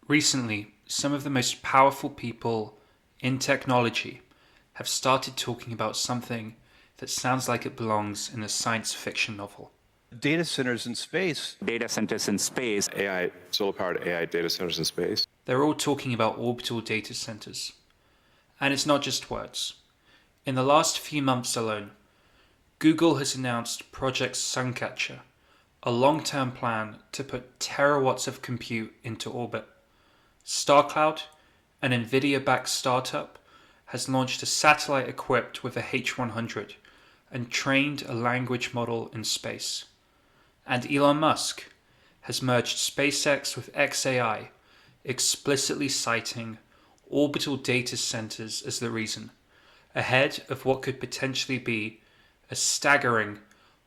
Recently, some of the most powerful people in technology have started talking about something that sounds like it belongs in a science fiction novel. Data centers in space. Data centers in space. AI, solar-powered AI data centers in space. They're all talking about orbital data centers. And it's not just words. In the last few months alone, Google has announced Project Suncatcher, a long-term plan to put terawatts of compute into orbit. StarCloud, an NVIDIA-backed startup, has launched a satellite equipped with a H100 and trained a language model in space. And Elon Musk has merged SpaceX with xAI, explicitly citing orbital data centers as the reason, ahead of what could potentially be a staggering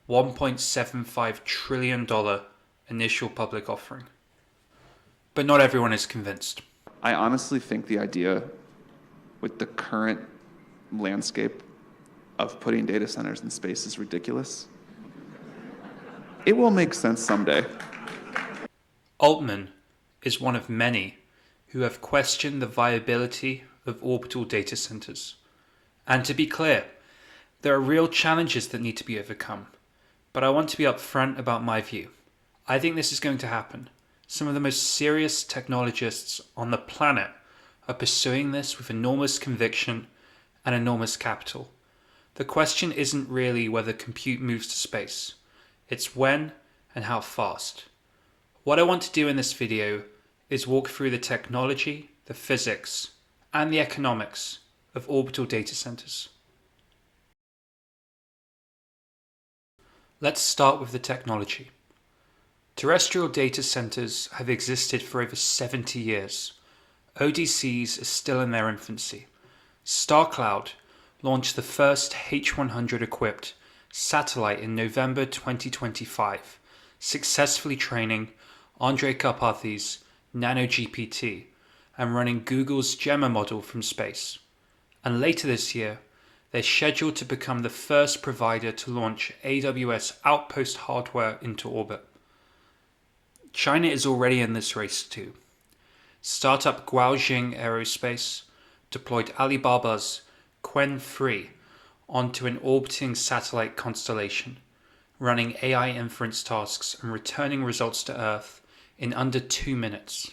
$1.75 trillion initial public offering. But not everyone is convinced. I honestly think the idea with the current landscape of putting data centers in space is ridiculous. It will make sense someday. Altman is one of many who have questioned the viability of orbital data centers. And to be clear, there are real challenges that need to be overcome. But I want to be upfront about my view. I think this is going to happen. Some of the most serious technologists on the planet are pursuing this with enormous conviction and enormous capital. The question isn't really whether compute moves to space. It's when and how fast. What I want to do in this video is walk through the technology, the physics, and the economics of orbital data centers. Let's start with the technology. Terrestrial data centers have existed for over 70 years. ODCs are still in their infancy. StarCloud launched the first H100 equipped satellite in November 2025, successfully training Andrej Karpathy's NanoGPT and running Google's Gemma model from space. And later this year, they're scheduled to become the first provider to launch AWS Outpost hardware into orbit. China is already in this race too. Startup Guoxing Aerospace deployed Alibaba's Qwen3 onto an orbiting satellite constellation, running AI inference tasks and returning results to Earth in under 2 minutes.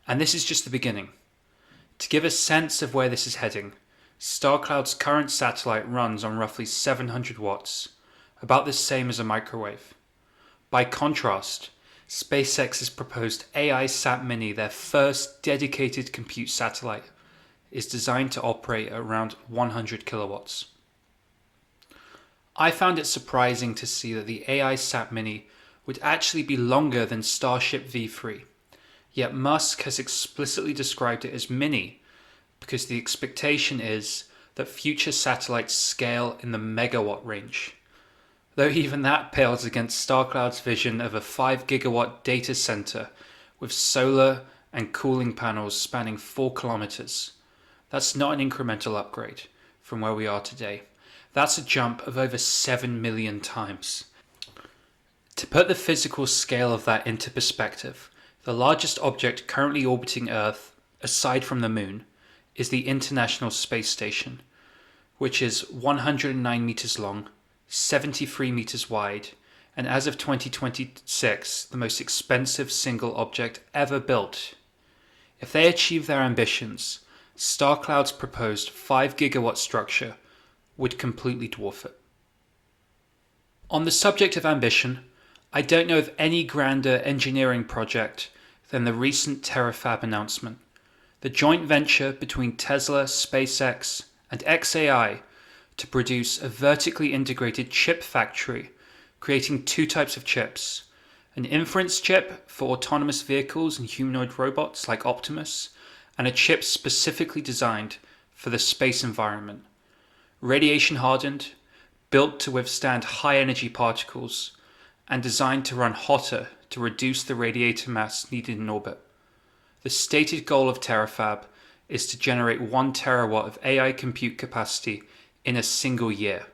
And this is just the beginning. To give a sense of where this is heading, StarCloud's current satellite runs on roughly 700 watts, about the same as a microwave. By contrast, SpaceX's proposed AI-Sat Mini, their first dedicated compute satellite, is designed to operate at around 100 kilowatts. I found it surprising to see that the AI-Sat Mini would actually be longer than Starship V3, yet Musk has explicitly described it as mini because the expectation is that future satellites scale in the megawatt range. Though even that pales against StarCloud's vision of a 5 gigawatt data center with solar and cooling panels spanning 4 kilometers. That's not an incremental upgrade from where we are today. That's a jump of over 7 million times. To put the physical scale of that into perspective, the largest object currently orbiting Earth, aside from the Moon, is the International Space Station, which is 109 meters long, 73 meters wide, and as of 2026, the most expensive single object ever built. If they achieve their ambitions, StarCloud's proposed 5 gigawatt structure would completely dwarf it. On the subject of ambition, I don't know of any grander engineering project than the recent Terafab announcement, the joint venture between Tesla, SpaceX, and xAI to produce a vertically integrated chip factory, creating 2 types of chips: an inference chip for autonomous vehicles and humanoid robots like Optimus, and a chip specifically designed for the space environment. Radiation hardened, built to withstand high energy particles, and designed to run hotter to reduce the radiator mass needed in orbit. The stated goal of Terafab is to generate 1 terawatt of AI compute capacity in a single year,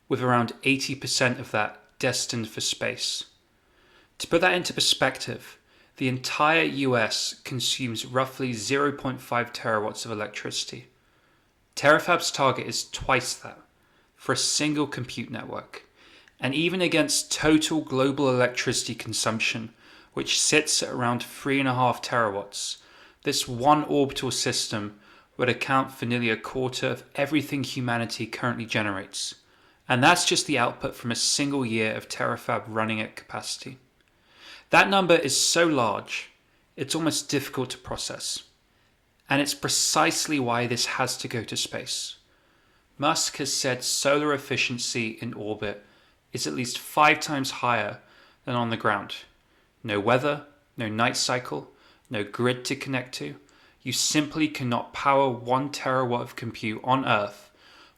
with around 80% of that destined for space. To put that into perspective, The entire US consumes roughly 0.5 terawatts of electricity. Terafab's target is twice that for a single compute network. And even against total global electricity consumption, which sits at around 3.5 terawatts, this one orbital system would account for nearly a quarter of everything humanity currently generates. And that's just the output from a single year of Terafab running at capacity. That number is so large, it's almost difficult to process. And it's precisely why this has to go to space. Musk has said solar efficiency in orbit is at least 5 times higher than on the ground. No weather, no night cycle, no grid to connect to. You simply cannot power 1 terawatt of compute on Earth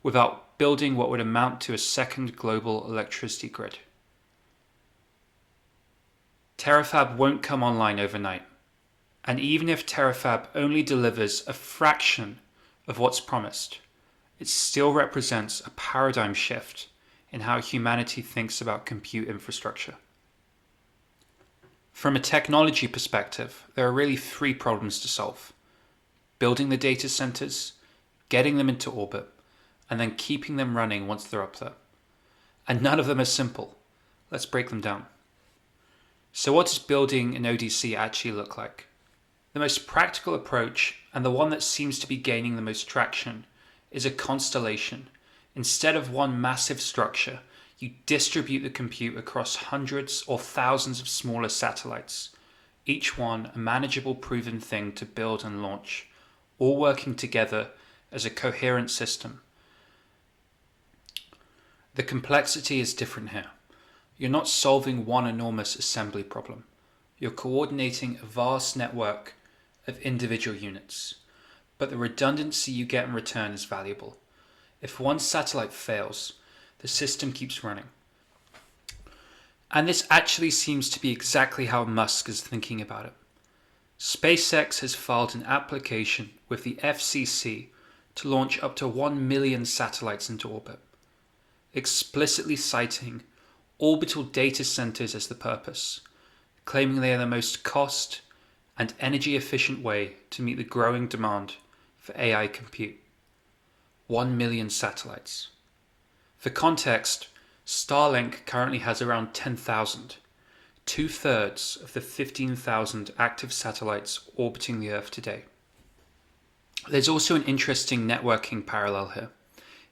without building what would amount to a second global electricity grid. Terafab won't come online overnight. And even if Terafab only delivers a fraction of what's promised, it still represents a paradigm shift in how humanity thinks about compute infrastructure. From a technology perspective, there are really 3 problems to solve: building the data centers, getting them into orbit, and then keeping them running once they're up there. And none of them are simple. Let's break them down. So what does building an ODC actually look like? The most practical approach, and the one that seems to be gaining the most traction, is a constellation. Instead of one massive structure, you distribute the compute across hundreds or thousands of smaller satellites, each one a manageable, proven thing to build and launch, all working together as a coherent system. The complexity is different here. You're not solving one enormous assembly problem. You're coordinating a vast network of individual units, but the redundancy you get in return is valuable. If one satellite fails, the system keeps running. And this actually seems to be exactly how Musk is thinking about it. SpaceX has filed an application with the FCC to launch up to 1 million satellites into orbit, explicitly citing orbital data centers as the purpose, claiming they are the most cost and energy efficient way to meet the growing demand for AI compute. 1 million satellites. For context, Starlink currently has around 10,000, 2/3 of the 15,000 active satellites orbiting the Earth today. There's also an interesting networking parallel here.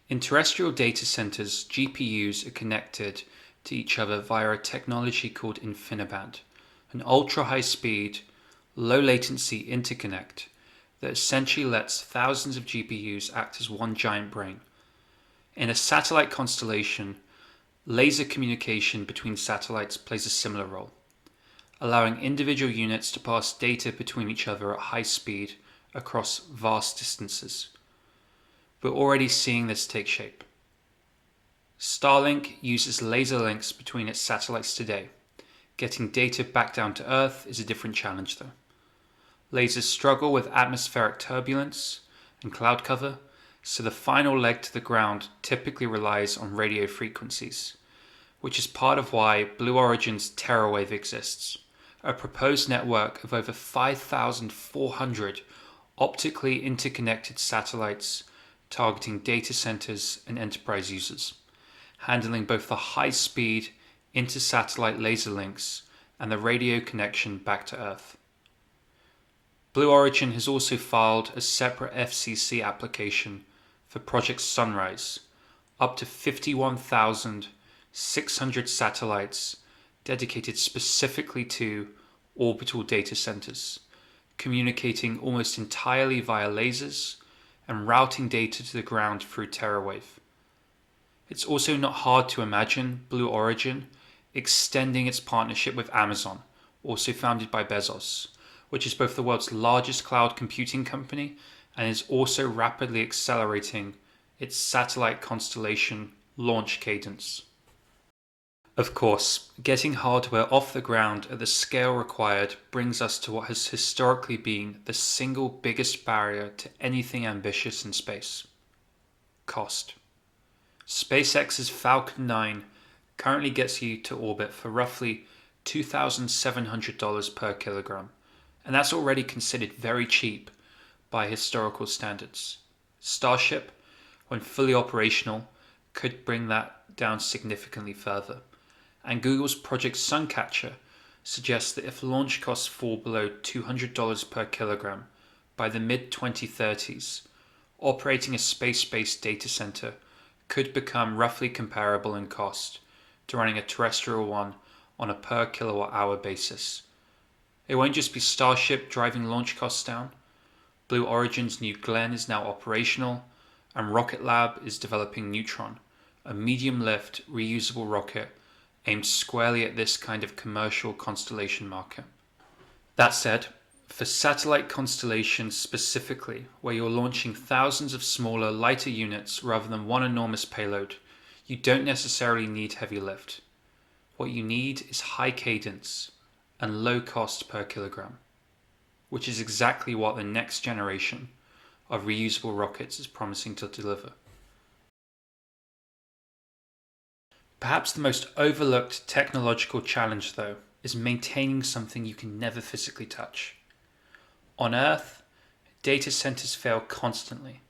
In terrestrial data centers, GPUs are connected to each other via a technology called InfiniBand, an ultra-high speed, low latency interconnect that essentially lets thousands of GPUs act as one giant brain. In a satellite constellation, laser communication between satellites plays a similar role, allowing individual units to pass data between each other at high speed across vast distances. We're already seeing this take shape. Starlink uses laser links between its satellites today. Getting data back down to Earth is a different challenge though. Lasers struggle with atmospheric turbulence and cloud cover, so the final leg to the ground typically relies on radio frequencies, which is part of why Blue Origin's TerraWave exists, a proposed network of over 5,400 optically interconnected satellites targeting data centers and enterprise users, handling both the high-speed inter-satellite laser links and the radio connection back to Earth. Blue Origin has also filed a separate FCC application for Project Sunrise, up to 51,600 satellites dedicated specifically to orbital data centers, communicating almost entirely via lasers and routing data to the ground through TerraWave. It's also not hard to imagine Blue Origin extending its partnership with Amazon, also founded by Bezos, which is both the world's largest cloud computing company and is also rapidly accelerating its satellite constellation launch cadence. Of course, getting hardware off the ground at the scale required brings us to what has historically been the single biggest barrier to anything ambitious in space: cost. SpaceX's Falcon 9 currently gets you to orbit for roughly $2,700 per kilogram, and that's already considered very cheap by historical standards. Starship, when fully operational, could bring that down significantly further. And Google's Project Suncatcher suggests that if launch costs fall below $200 per kilogram by the mid-2030s, operating a space-based data center could become roughly comparable in cost to running a terrestrial one on a per kilowatt hour basis. It won't just be Starship driving launch costs down. Blue Origin's New Glenn is now operational, and Rocket Lab is developing Neutron, a medium-lift, reusable rocket aimed squarely at this kind of commercial constellation market. That said, for satellite constellations specifically, where you're launching thousands of smaller, lighter units rather than one enormous payload, you don't necessarily need heavy lift. What you need is high cadence and low cost per kilogram, which is exactly what the next generation of reusable rockets is promising to deliver. Perhaps the most overlooked technological challenge, though, is maintaining something you can never physically touch. On Earth, data centers fail constantly.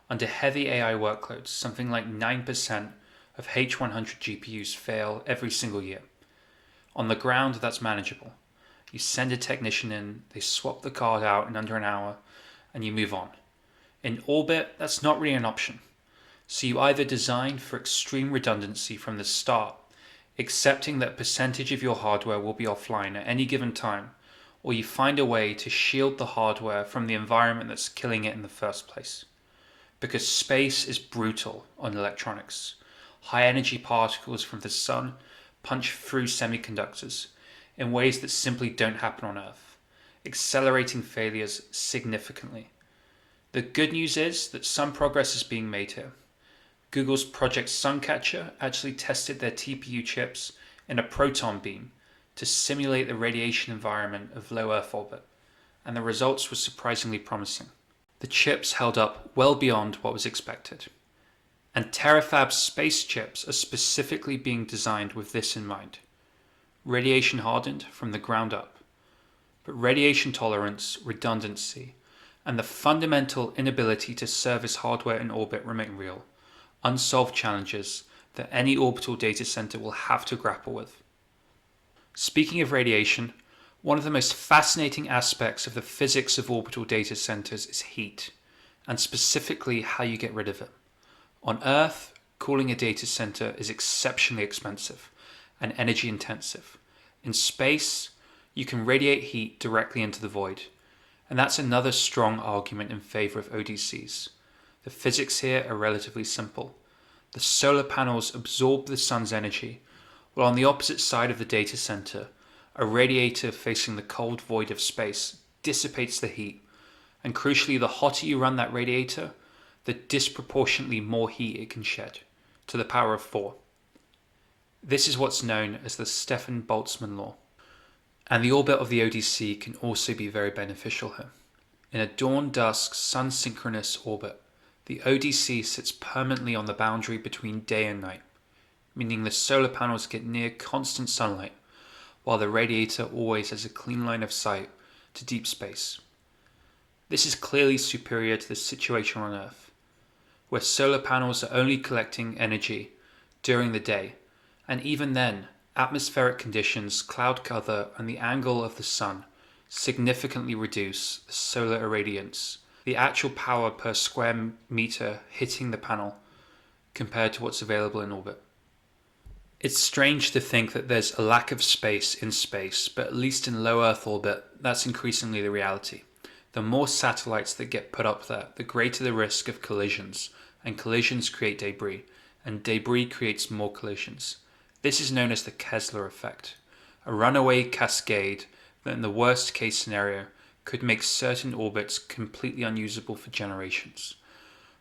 Under heavy AI workloads, something like 9% of H100 GPUs fail every single year. On the ground, that's manageable. You send a technician in, they swap the card out in under an hour, and you move on. In orbit, that's not really an option. So you either design for extreme redundancy from the start, accepting that a percentage of your hardware will be offline at any given time, or you find a way to shield the hardware from the environment that's killing it in the first place. Because space is brutal on electronics. High energy particles from the sun punch through semiconductors in ways that simply don't happen on Earth, accelerating failures significantly. The good news is that some progress is being made here. Google's Project Suncatcher actually tested their TPU chips in a proton beam to simulate the radiation environment of low Earth orbit, and the results were surprisingly promising. The chips held up well beyond what was expected. And Terafab's space chips are specifically being designed with this in mind. Radiation hardened from the ground up. But radiation tolerance, redundancy, and the fundamental inability to service hardware in orbit remain real, unsolved challenges that any orbital data center will have to grapple with. Speaking of radiation, one of the most fascinating aspects of the physics of orbital data centers is heat, and specifically how you get rid of it. On Earth, cooling a data center is exceptionally expensive and energy intensive. In space, you can radiate heat directly into the void, and that's another strong argument in favor of ODCs. The physics here are relatively simple. The solar panels absorb the sun's energy, while on the opposite side of the data center, a radiator facing the cold void of space dissipates the heat, and crucially, the hotter you run that radiator, the disproportionately more heat it can shed, to the power of 4. This is what's known as the Stefan-Boltzmann law. And the orbit of the ODC can also be very beneficial here. In a dawn-dusk sun-synchronous orbit, the ODC sits permanently on the boundary between day and night, meaning the solar panels get near constant sunlight, while the radiator always has a clean line of sight to deep space. This is clearly superior to the situation on Earth, where solar panels are only collecting energy during the day, and even then, atmospheric conditions, cloud cover, and the angle of the sun significantly reduce the solar irradiance, the actual power per square meter hitting the panel, compared to what's available in orbit. It's strange to think that there's a lack of space in space, but at least in low Earth orbit, that's increasingly the reality. The more satellites that get put up there, the greater the risk of collisions, and collisions create debris, and debris creates more collisions. This is known as the Kessler effect, a runaway cascade that in the worst case scenario could make certain orbits completely unusable for generations.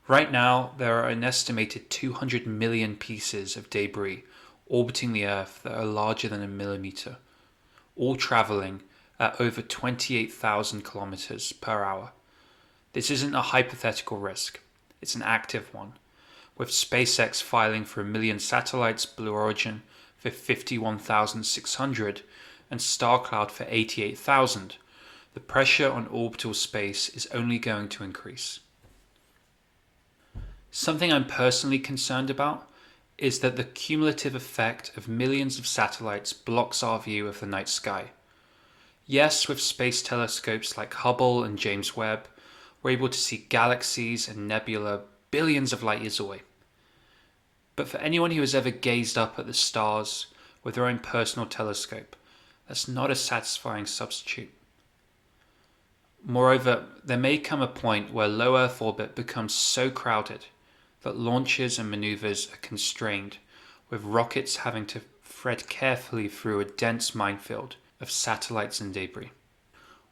Right now, there are an estimated 200 million pieces of debris orbiting the Earth that are larger than a millimeter, all traveling at over 28,000 kilometers per hour. This isn't a hypothetical risk, it's an active one, with SpaceX filing for 1 million satellites, Blue Origin for 51,600, and StarCloud for 88,000, the pressure on orbital space is only going to increase. Something I'm personally concerned about is that the cumulative effect of millions of satellites blocks our view of the night sky. Yes, with space telescopes like Hubble and James Webb, we're able to see galaxies and nebula billions of light years away. But for anyone who has ever gazed up at the stars with their own personal telescope, that's not a satisfying substitute. Moreover, there may come a point where low Earth orbit becomes so crowded that launches and maneuvers are constrained, with rockets having to thread carefully through a dense minefield of satellites and debris.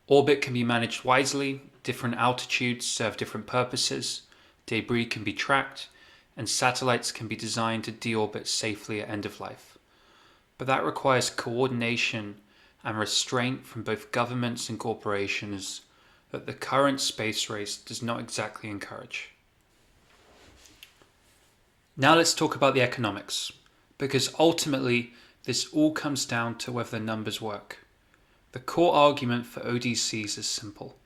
Orbit can be managed wisely, different altitudes serve different purposes, debris can be tracked, and satellites can be designed to deorbit safely at end of life. But that requires coordination and restraint from both governments and corporations that the current space race does not exactly encourage. Now let's talk about the economics, because ultimately this all comes down to whether the numbers work. The core argument for ODCs is simple.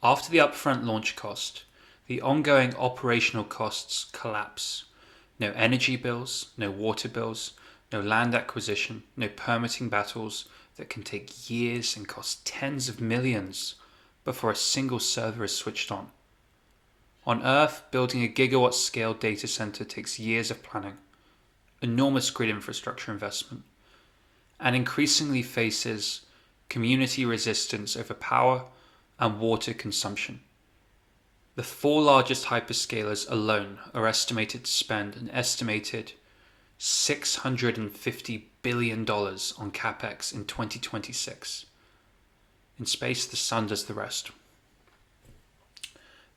After the upfront launch cost, the ongoing operational costs collapse. No energy bills, no water bills, no land acquisition, no permitting battles that can take years and cost tens of millions before a single server is switched on. On Earth, building a gigawatt-scale data center takes years of planning, enormous grid infrastructure investment, and increasingly faces community resistance over power and water consumption. The 4 largest hyperscalers alone are estimated to spend an estimated $650 billion on CapEx in 2026. In space, the sun does the rest.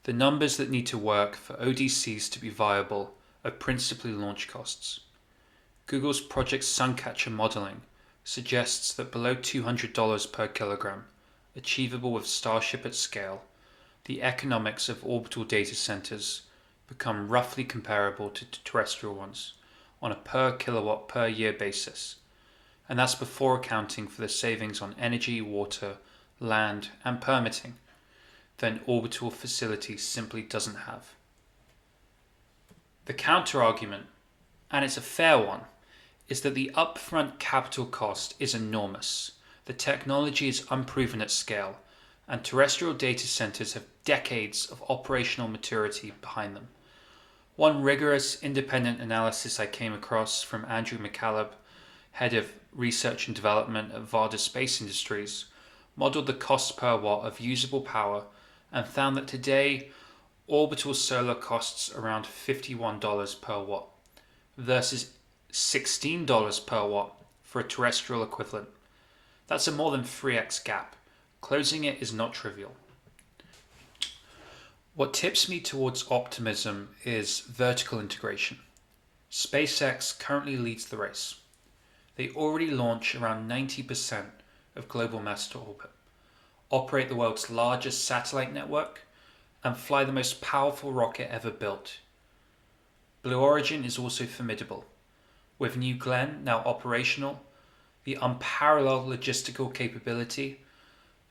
The numbers that need to work for ODCs to be viable are principally launch costs. Google's Project Suncatcher modeling suggests that below $200 per kilogram, achievable with Starship at scale, the economics of orbital data centers become roughly comparable to terrestrial ones on a per kilowatt per year basis, and that's before accounting for the savings on energy, water, land, and permitting that an orbital facility simply doesn't have. The counter-argument, and it's a fair one, is that the upfront capital cost is enormous. The technology is unproven at scale, and terrestrial data centers have decades of operational maturity behind them. One rigorous independent analysis I came across from Andrew McCaleb, head of research and development at Varda Space Industries, modeled the cost per watt of usable power and found that today orbital solar costs around $51 per watt versus $16 per watt for a terrestrial equivalent. That's a more than 3x gap. Closing it is not trivial. What tips me towards optimism is vertical integration. SpaceX currently leads the race. They already launch around 90% of global mass to orbit, operate the world's largest satellite network, and fly the most powerful rocket ever built. Blue Origin is also formidable, with New Glenn now operational, the unparalleled logistical capability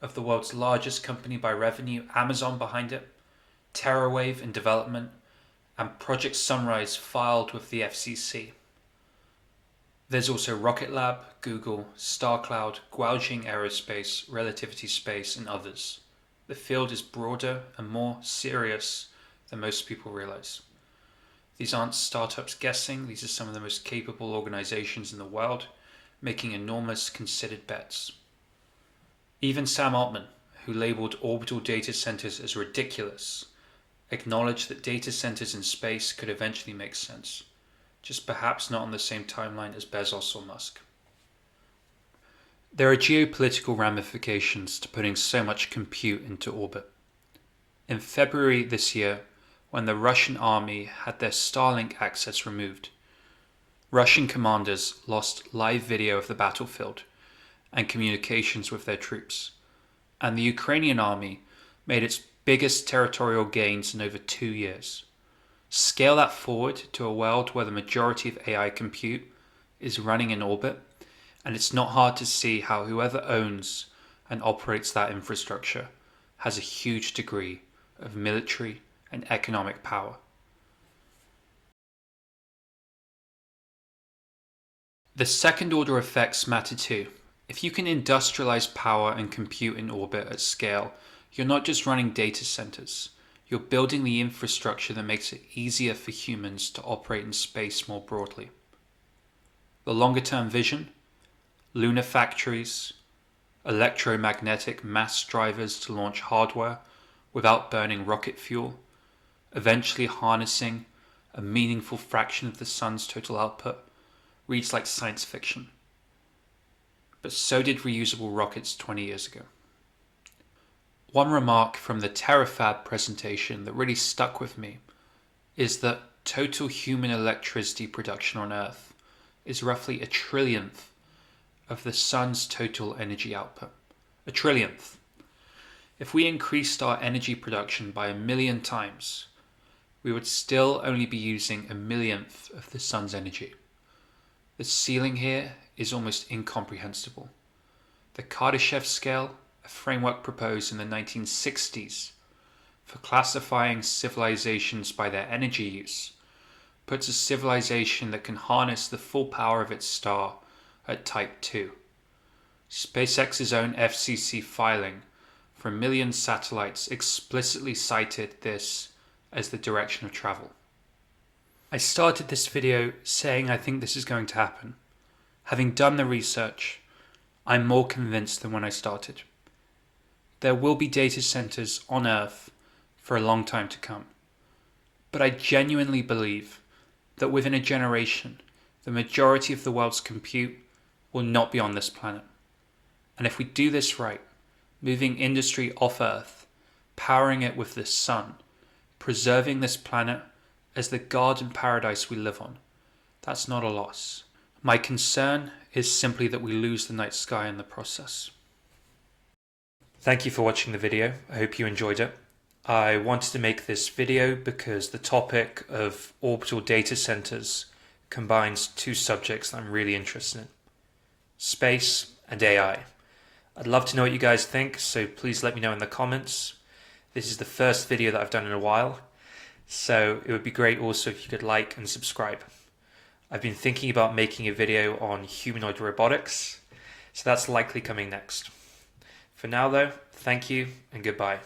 of the world's largest company by revenue, Amazon, behind it, TerraWave in development, and Project Sunrise filed with the FCC. There's also Rocket Lab, Google, StarCloud, Guoqing Aerospace, Relativity Space, and others. The field is broader and more serious than most people realize. These aren't startups guessing, these are some of the most capable organizations in the world, making enormous considered bets. Even Sam Altman, who labeled orbital data centers as ridiculous, acknowledged that data centers in space could eventually make sense, just perhaps not on the same timeline as Bezos or Musk. There are geopolitical ramifications to putting so much compute into orbit. In February this year, when the Russian army had their Starlink access removed, Russian commanders lost live video of the battlefield and communications with their troops, and the Ukrainian army made its biggest territorial gains in over 2 years. Scale that forward to a world where the majority of AI compute is running in orbit, and it's not hard to see how whoever owns and operates that infrastructure has a huge degree of military and economic power. The second order effects matter too. If you can industrialize power and compute in orbit at scale, you're not just running data centers, you're building the infrastructure that makes it easier for humans to operate in space more broadly. The longer term vision, lunar factories, electromagnetic mass drivers to launch hardware without burning rocket fuel, eventually harnessing a meaningful fraction of the sun's total output, reads like science fiction. But so did reusable rockets 20 years ago. One remark from the Terafab presentation that really stuck with me is that total human electricity production on Earth is roughly a trillionth of the sun's total energy output. A trillionth. If we increased our energy production by 1,000,000 times, we would still only be using 1,000,000th of the sun's energy. The ceiling here is almost incomprehensible. The Kardashev scale, a framework proposed in the 1960s for classifying civilizations by their energy use, puts a civilization that can harness the full power of its star at Type 2. SpaceX's own FCC filing for 1,000,000 satellites explicitly cited this as the direction of travel. I started this video saying I think this is going to happen. Having done the research, I'm more convinced than when I started. There will be data centers on Earth for a long time to come. But I genuinely believe that within a generation, the majority of the world's compute will not be on this planet. And if we do this right, moving industry off Earth, powering it with the sun, preserving this planet as the garden paradise we live on, that's not a loss. My concern is simply that we lose the night sky in the process. Thank you for watching the video. I hope you enjoyed it. I wanted to make this video because the topic of orbital data centers combines two subjects that I'm really interested in: space and AI. I'd love to know what you guys think, so please let me know in the comments. This is the first video that I've done in a while, so it would be great also if you could like and subscribe. I've been thinking about making a video on humanoid robotics, so that's likely coming next. For now though, thank you and goodbye.